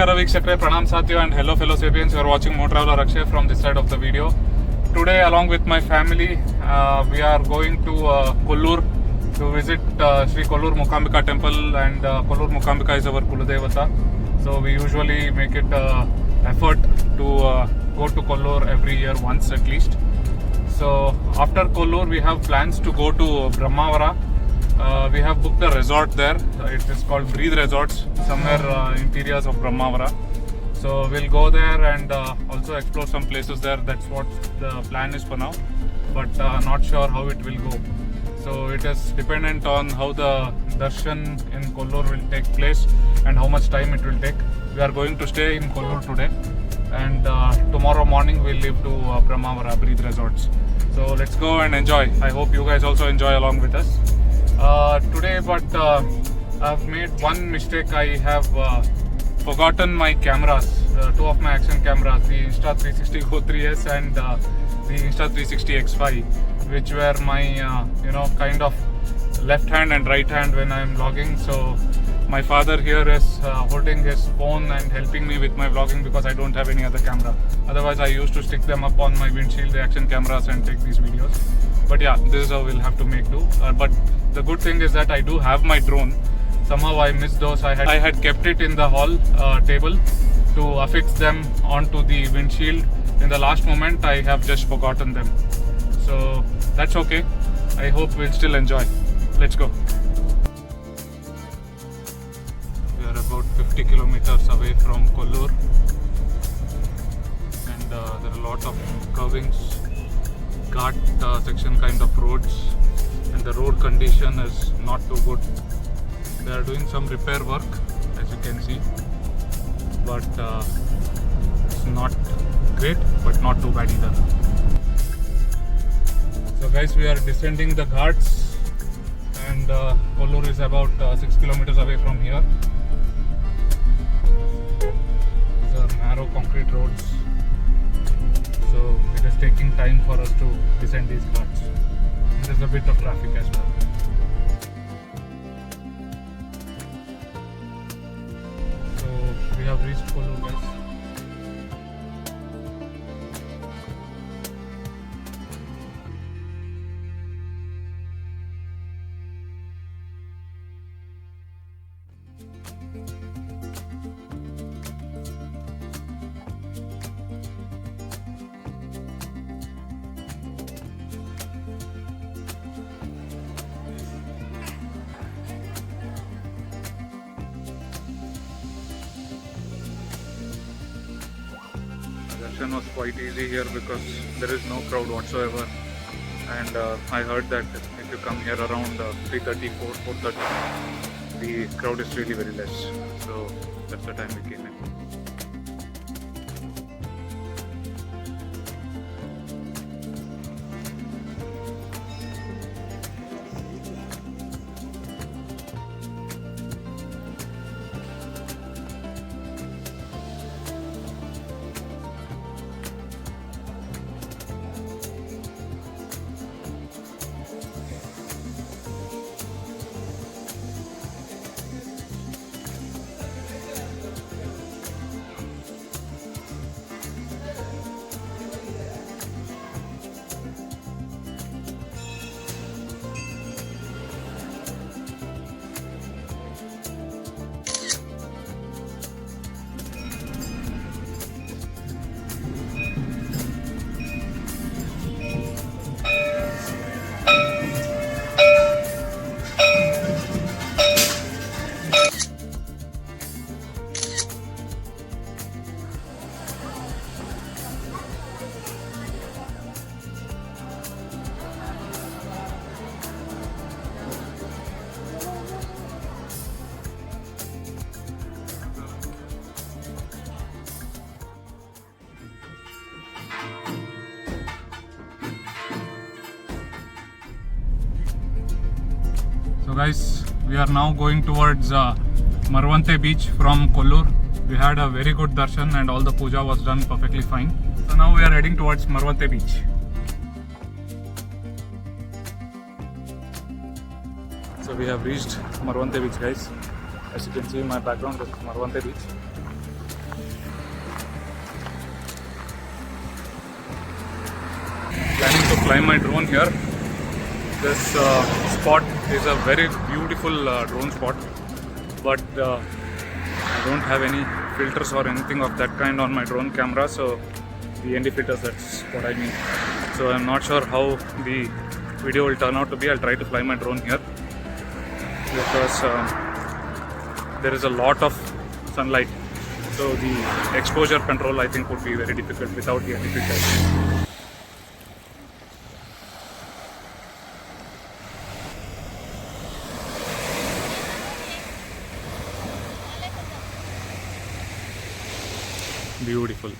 Namaskara Vikshakre, Pranam Satya and hello fellow sapiens. You are watching More Traveler Akshay from this side of the video. Today along with my family we are going to Kollur to visit Sri Kollur Mookambika Temple, and Kollur Mookambika is our Kuladevata. So we usually make it effort to go to Kollur every year once at least. So after Kollur we have plans to go to Brahmavara. We have booked a resort there. It is called Breathe Resorts, somewhere interiors of Brahmavara. So we'll go there and also explore some places there. That's what the plan is for now, but not sure how it will go. So it is dependent on how the darshan in Kollur will take place and how much time it will take. We are going to stay in Kollur today, and tomorrow morning we'll leave to Brahmavara Breathe Resorts. So let's go and enjoy. I hope you guys also enjoy along with us today, but I've made one mistake. I have forgotten my cameras, two of my action cameras, the Insta360 Go 3S and the Insta360 X5, which were my kind of left hand and right hand when I'm vlogging. So my father here is holding his phone and helping me with my vlogging because I don't have any other camera. Otherwise I used to stick them up on my windshield, the action cameras, and take these videos. But yeah, this is how we'll have to make do. But the good thing is that I do have my drone. Somehow I missed those. I had kept it in the hall table to affix them onto the windshield. In the last moment I have just forgotten them. So that's okay. I hope we'll still enjoy. Let's go. We are about 50 kilometers away from Kollur, and there are a lot of curvings, Ghat section kind of roads, and the road condition is not too good. They are doing some repair work, as you can see, but it's not great, but not too bad either. So guys, we are descending the Ghats, and Kollur is about 6 kilometers away from here. These are narrow concrete roads, so it is taking time for us to descend these Ghats. And there's a bit of traffic as well. So we have reached Kollur, guys. Was quite easy here because there is no crowd whatsoever, and I heard that if you come here around 3:30, 4:30, the crowd is really very less. So that's the time we came in. So guys, we are now going towards Maravanthe Beach from Kollur. We had a very good darshan and all the puja was done perfectly fine. So now we are heading towards Maravanthe Beach. So we have reached Maravanthe Beach, guys. As you can see in my background, this is Maravanthe Beach. to fly my drone here. This spot is a very beautiful drone spot, but I don't have any filters or anything of that kind on my drone camera, so the ND filters, that's what I mean. So I'm not sure how the video will turn out to be. I'll try to fly my drone here because there is a lot of sunlight, so the exposure control I think would be very difficult without the ND filters. Beautiful.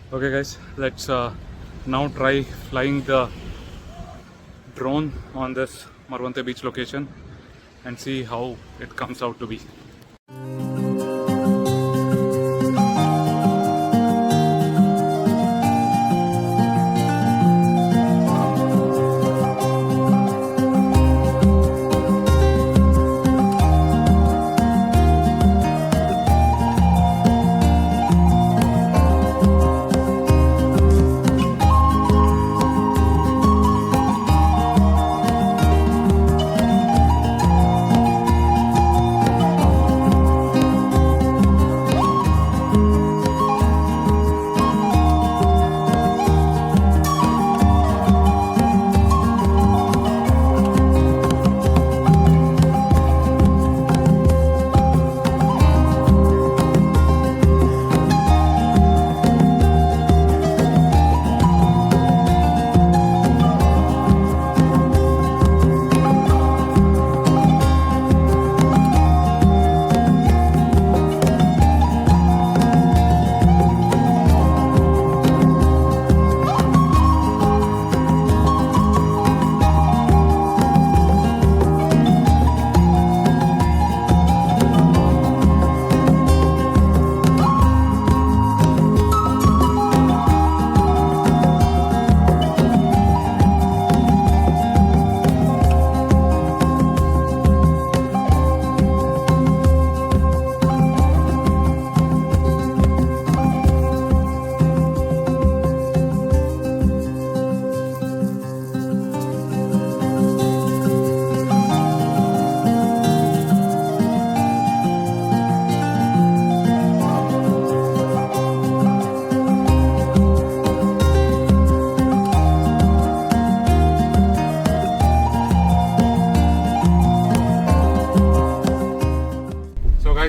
Okay guys, let's now try flying the drone on this Maravanthe Beach location and see how it comes out to be.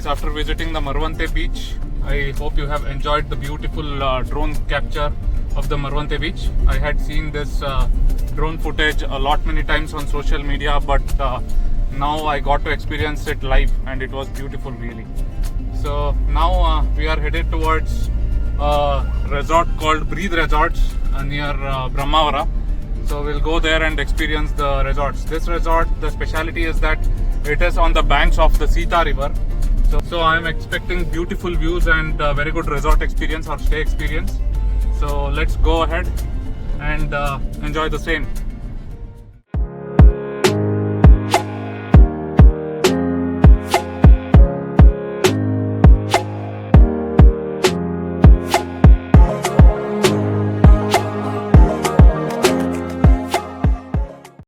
After visiting the Maravanthe Beach, I hope you have enjoyed the beautiful drone capture of the Maravanthe Beach. I had seen this drone footage many times on social media, but now I got to experience it live and it was beautiful really. So now we are headed towards a resort called Breathe Resorts near Brahmavara. So we'll go there and experience the resorts. This resort, the speciality is that it is on the banks of the Sita river. So I'm expecting beautiful views and very good resort experience or stay experience. So let's go ahead and enjoy the same.